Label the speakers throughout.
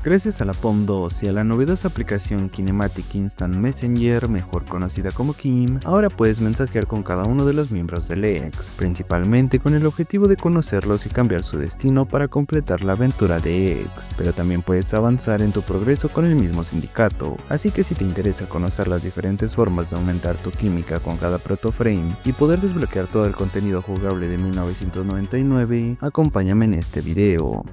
Speaker 1: Gracias a la POM2 y a la novedosa aplicación Kinematic Instant Messenger, mejor conocida como Kim, ahora puedes mensajear con cada uno de los miembros del ex, principalmente con el objetivo de conocerlos y cambiar su destino para completar la aventura de ex, pero también puedes avanzar en tu progreso con el mismo sindicato, así que si te interesa conocer las diferentes formas de aumentar tu química con cada protoframe y poder desbloquear todo el contenido jugable de 1999, acompáñame en este video.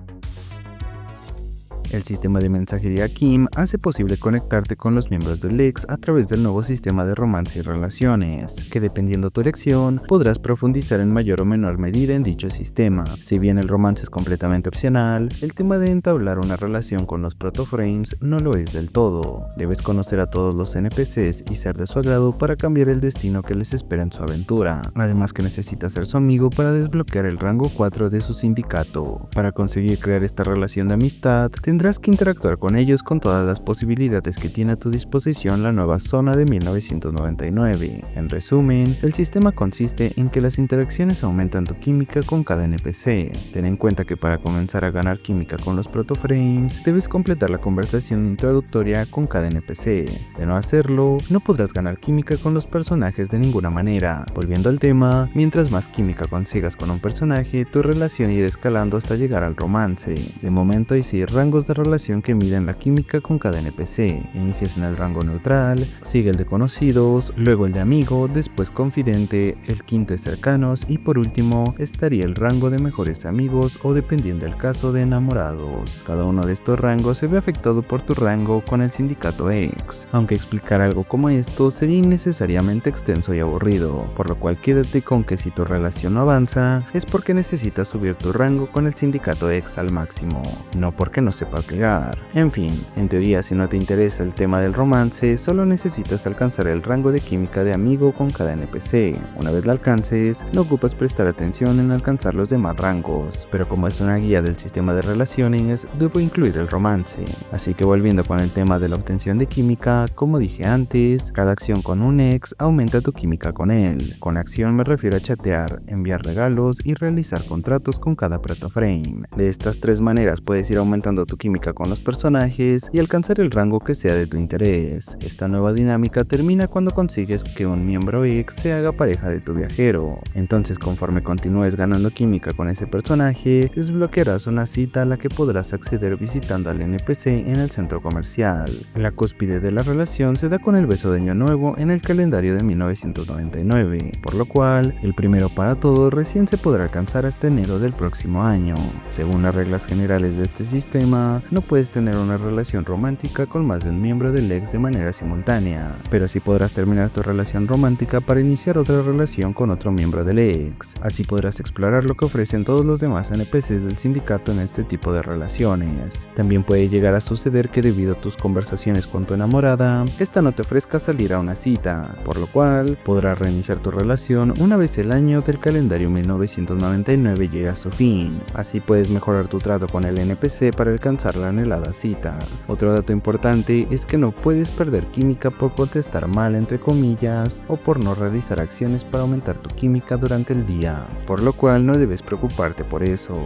Speaker 1: El sistema de mensajería Kim hace posible conectarte con los miembros del ex a través del nuevo sistema de romance y relaciones, que dependiendo tu elección, podrás profundizar en mayor o menor medida en dicho sistema. Si bien el romance es completamente opcional, el tema de entablar una relación con los protoframes no lo es del todo. Debes conocer a todos los NPCs y ser de su agrado para cambiar el destino que les espera en su aventura, además que necesitas ser su amigo para desbloquear el rango 4 de su sindicato. Para conseguir crear esta relación de amistad, tendrás que interactuar con ellos con todas las posibilidades que tiene a tu disposición la nueva zona de 1999. En resumen, el sistema consiste en que las interacciones aumentan tu química con cada NPC. Ten en cuenta que para comenzar a ganar química con los protoframes, debes completar la conversación introductoria con cada NPC. De no hacerlo, no podrás ganar química con los personajes de ninguna manera. Volviendo al tema, mientras más química consigas con un personaje, tu relación irá escalando hasta llegar al romance. De momento hay 6 rangos de relación que miden la química con cada NPC. Inicias en el rango neutral, sigue el de conocidos, luego el de amigo, después confidente, el quinto es cercanos y por último estaría el rango de mejores amigos o dependiendo del caso de enamorados. Cada uno de estos rangos se ve afectado por tu rango con el sindicato X, aunque explicar algo como esto sería innecesariamente extenso y aburrido, por lo cual quédate con que si tu relación no avanza es porque necesitas subir tu rango con el sindicato X al máximo, no porque no sepas ligar. En fin, en teoría si no te interesa el tema del romance, solo necesitas alcanzar el rango de química de amigo con cada NPC. Una vez lo alcances, no ocupas prestar atención en alcanzar los demás rangos, pero como es una guía del sistema de relaciones, debo incluir el romance. Así que volviendo con el tema de la obtención de química, como dije antes, cada acción con un ex aumenta tu química con él. Con acción me refiero a chatear, enviar regalos y realizar contratos con cada protoframe. De estas 3 maneras puedes ir aumentando tu química con los personajes y alcanzar el rango que sea de tu interés. Esta nueva dinámica termina cuando consigues que un miembro X se haga pareja de tu viajero. Entonces conforme continúes ganando química con ese personaje, desbloquearás una cita a la que podrás acceder visitando al NPC en el centro comercial. La cúspide de la relación se da con el beso de año nuevo en el calendario de 1999, por lo cual el primero para todos recién se podrá alcanzar hasta enero del próximo año. Según las reglas generales de este sistema, no puedes tener una relación romántica con más de un miembro del ex de manera simultánea, pero sí podrás terminar tu relación romántica para iniciar otra relación con otro miembro del ex. Así podrás explorar lo que ofrecen todos los demás NPCs del sindicato en este tipo de relaciones. También puede llegar a suceder que debido a tus conversaciones con tu enamorada, esta no te ofrezca salir a una cita, por lo cual podrás reiniciar tu relación una vez el año del calendario 1999 llega a su fin. Así puedes mejorar tu trato con el NPC para alcanzar la anhelada cita. Otro dato importante es que no puedes perder química por contestar mal entre comillas o por no realizar acciones para aumentar tu química durante el día, por lo cual no debes preocuparte por eso.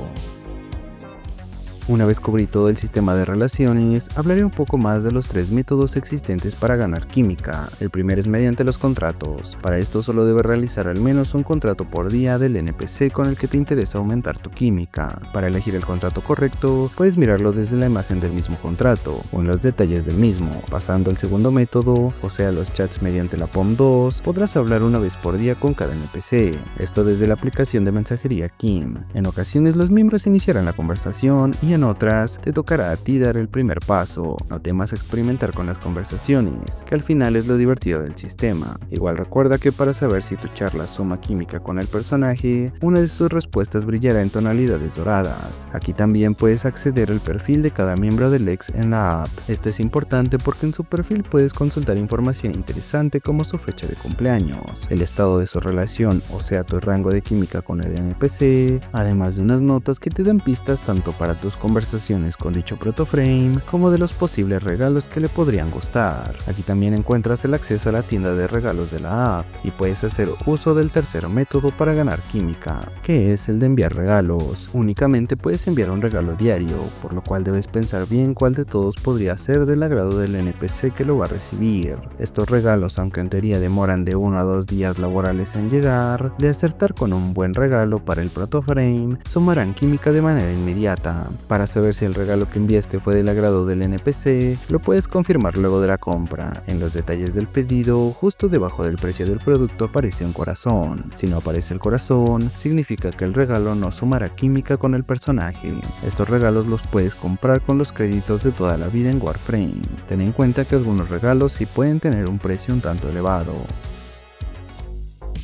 Speaker 1: Una vez cubrí todo el sistema de relaciones, hablaré un poco más de los 3 métodos existentes para ganar química. El primero es mediante los contratos. Para esto solo debes realizar al menos un contrato por día del NPC con el que te interesa aumentar tu química. Para elegir el contrato correcto, puedes mirarlo desde la imagen del mismo contrato o en los detalles del mismo. Pasando al segundo método, o sea los chats mediante la POM2, podrás hablar una vez por día con cada NPC. Esto desde la aplicación de mensajería Kim. En ocasiones los miembros iniciarán la conversación y en otras te tocará a ti dar el primer paso. No temas experimentar con las conversaciones, que al final es lo divertido del sistema. Igual recuerda que para saber si tu charla suma química con el personaje, una de sus respuestas brillará en tonalidades doradas. Aquí también puedes acceder al perfil de cada miembro del ex en la app. Esto es importante porque en su perfil puedes consultar información interesante como su fecha de cumpleaños, el estado de su relación, o sea tu rango de química con el NPC, además de unas notas que te dan pistas tanto para tus conversaciones con dicho protoframe, como de los posibles regalos que le podrían gustar. Aquí también encuentras el acceso a la tienda de regalos de la app y puedes hacer uso del tercer método para ganar química, que es el de enviar regalos. Únicamente puedes enviar un regalo diario, por lo cual debes pensar bien cuál de todos podría ser del agrado del NPC que lo va a recibir. Estos regalos, aunque en teoría demoran de 1 a 2 días laborales en llegar, de acertar con un buen regalo para el protoframe, sumarán química de manera inmediata. Para saber si el regalo que enviaste fue del agrado del NPC, lo puedes confirmar luego de la compra. En los detalles del pedido, justo debajo del precio del producto aparece un corazón. Si no aparece el corazón, significa que el regalo no sumará química con el personaje. Estos regalos los puedes comprar con los créditos de toda la vida en Warframe. Ten en cuenta que algunos regalos sí pueden tener un precio un tanto elevado.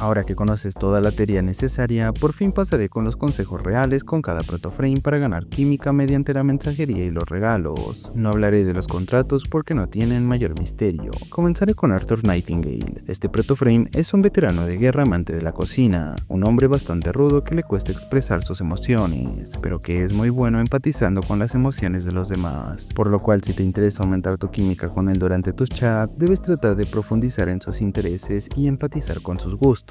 Speaker 1: Ahora que conoces toda la teoría necesaria, por fin pasaré con los consejos reales con cada protoframe para ganar química mediante la mensajería y los regalos. No hablaré de los contratos porque no tienen mayor misterio. Comenzaré con Arthur Nightingale. Este protoframe es un veterano de guerra amante de la cocina, un hombre bastante rudo que le cuesta expresar sus emociones, pero que es muy bueno empatizando con las emociones de los demás. Por lo cual, si te interesa aumentar tu química con él durante tus chats, debes tratar de profundizar en sus intereses y empatizar con sus gustos.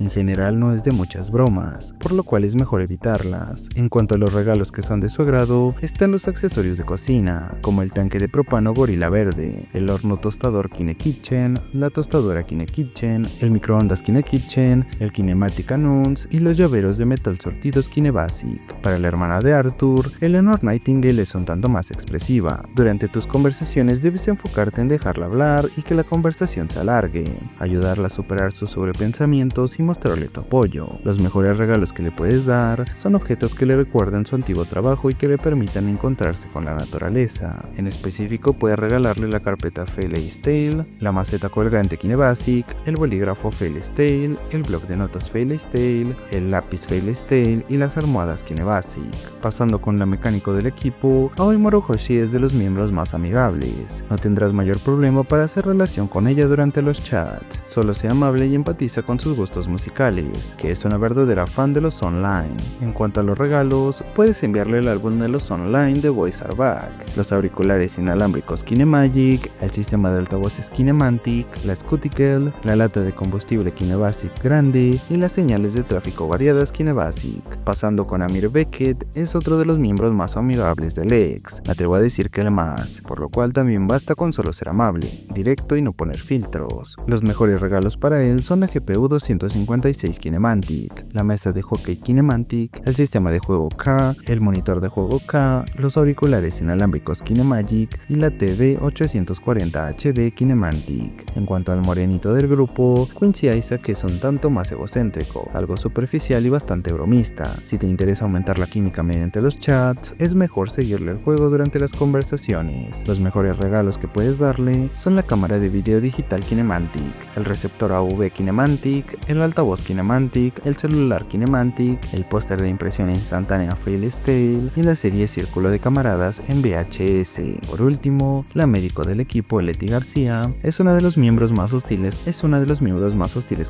Speaker 1: En general no es de muchas bromas, por lo cual es mejor evitarlas. En cuanto a los regalos que son de su agrado, están los accesorios de cocina, como el tanque de propano Gorila Verde, el horno tostador Kine Kitchen, la tostadora Kine Kitchen, el microondas Kine Kitchen, el Kinematic Announce y los llaveros de metal sortidos Kine Basic. Para la hermana de Arthur, Eleanor Nightingale es un tanto más expresiva. Durante tus conversaciones debes enfocarte en dejarla hablar y que la conversación se alargue, ayudarla a superar sus sobrepensamientos y mostrarle tu apoyo. Los mejores regalos que le puedes dar son objetos que le recuerden su antiguo trabajo y que le permitan encontrarse con la naturaleza. En específico, puedes regalarle la carpeta Fairy's Tale, la maceta colgante Kine Basic, el bolígrafo Fairy's Tale, el bloc de notas Fairy's Tale, el lápiz Fairy's Tale y las almohadas Kine Basic. Pasando con la mecánico del equipo, Aoi Morohoshi es de los miembros más amigables. No tendrás mayor problema para hacer relación con ella durante los chats. Solo sea amable y empatiza con sus gustos musicales, que es una verdadera fan de los online. En cuanto a los regalos, puedes enviarle el álbum de los online de Boys Are Back, los auriculares inalámbricos Kinemagic, el sistema de altavoces Kinemantic, la Scuticle, la lata de combustible Kinebasic grande y las señales de tráfico variadas Kinebasic. Pasando con Amir Beckett, es otro de los miembros más amigables del Lex, me atrevo a decir que el más, por lo cual también basta con solo ser amable, directo y no poner filtros. Los mejores regalos para él son la GPU 256 Kinemantic, la mesa de hockey Kinemantic, el sistema de juego K, el monitor de juego K, los auriculares inalámbricos Kinemagic y la TV 840 HD Kinemantic. En cuanto al morenito del grupo, Quincy Isaac es un tanto más egocéntrico, algo superficial y bastante bromista. Si te interesa aumentar la química mediante los chats, es mejor seguirle el juego durante las conversaciones. Los mejores regalos que puedes darle son la cámara de video digital Kinemantic, el receptor AV Kinemantic, el altavoz Kinemantic, el celular Kinemantic, el póster de impresión instantánea Fairy's Tale y la serie Círculo de Camaradas en VHS. Por último, la médico del equipo Leti García es una de los miembros más hostiles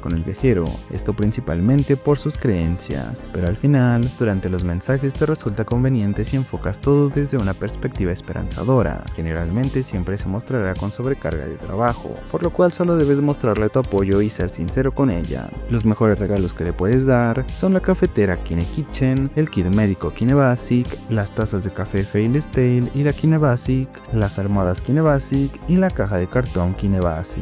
Speaker 1: con el viajero, esto principalmente por sus creencias, pero al final, durante los mensajes te resulta conveniente si enfocas todo desde una perspectiva esperanzadora. Generalmente siempre se mostrará con sobrecarga de trabajo, por lo cual solo debes mostrarle tu apoyo y ser sincero con ella. Los mejores regalos que le puedes dar son la cafetera Kine Kitchen, el kit médico Kine Basic, las tazas de café Fairy's Tale y la Kine Basic, las almohadas Kine Basic y la caja de cartón Kine Basic.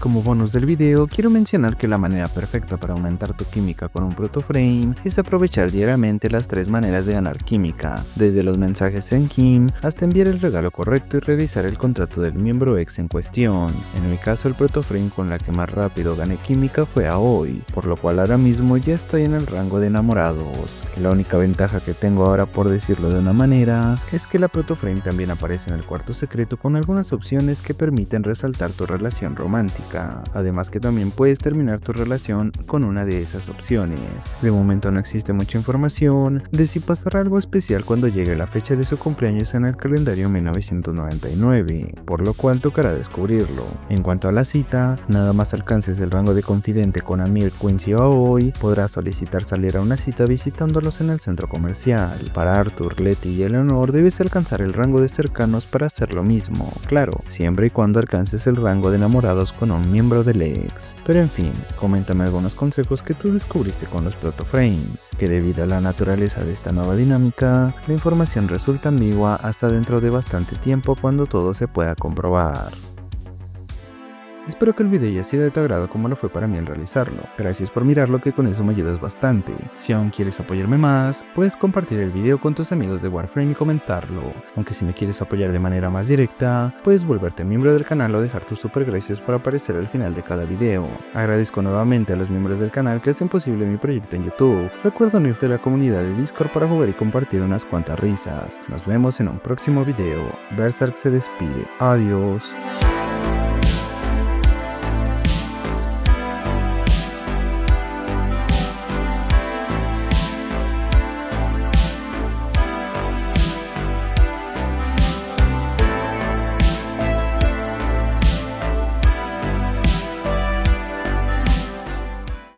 Speaker 1: Como bonus del video, quiero mencionar que la manera perfecta para aumentar tu química con un protoframe es aprovechar diariamente las 3 maneras de ganar química, desde los mensajes en Kim hasta enviar el regalo correcto y revisar el contrato del miembro ex en cuestión. En mi caso, el protoframe con la que más rápido gané química fue Aoi, por lo cual ahora mismo ya estoy en el rango de enamorados. La única ventaja que tengo ahora, por decirlo de una manera, es que la protoframe también aparece en el cuarto secreto con algunas opciones que permiten resaltar tu relación romántica. dinámica, además que también puedes terminar tu relación con una de esas opciones. De momento no existe mucha información de si pasará algo especial cuando llegue la fecha de su cumpleaños en el calendario 1999, por lo cual tocará descubrirlo. En cuanto a la cita, nada más alcances el rango de confidente con Amir, Quincy o Aoi, podrás solicitar salir a una cita visitándolos en el centro comercial. Para Arthur, Letty y Eleanor debes alcanzar el rango de cercanos para hacer lo mismo, claro, siempre y cuando alcances el rango de enamorados con un miembro del ex. Pero en fin, coméntame algunos consejos que tú descubriste con los protoframes, que debido a la naturaleza de esta nueva dinámica, la información resulta ambigua hasta dentro de bastante tiempo cuando todo se pueda comprobar. Espero que el video haya sido de tu agrado como lo fue para mí al realizarlo. Gracias por mirarlo, que con eso me ayudas bastante. Si aún quieres apoyarme más, puedes compartir el video con tus amigos de Warframe y comentarlo. Aunque si me quieres apoyar de manera más directa, puedes volverte miembro del canal o dejar tus super gracias para aparecer al final de cada video. Agradezco nuevamente a los miembros del canal que hacen posible mi proyecto en YouTube. Recuerda unirte a la comunidad de Discord para jugar y compartir unas cuantas risas. Nos vemos en un próximo video. Berserk se despide. Adiós.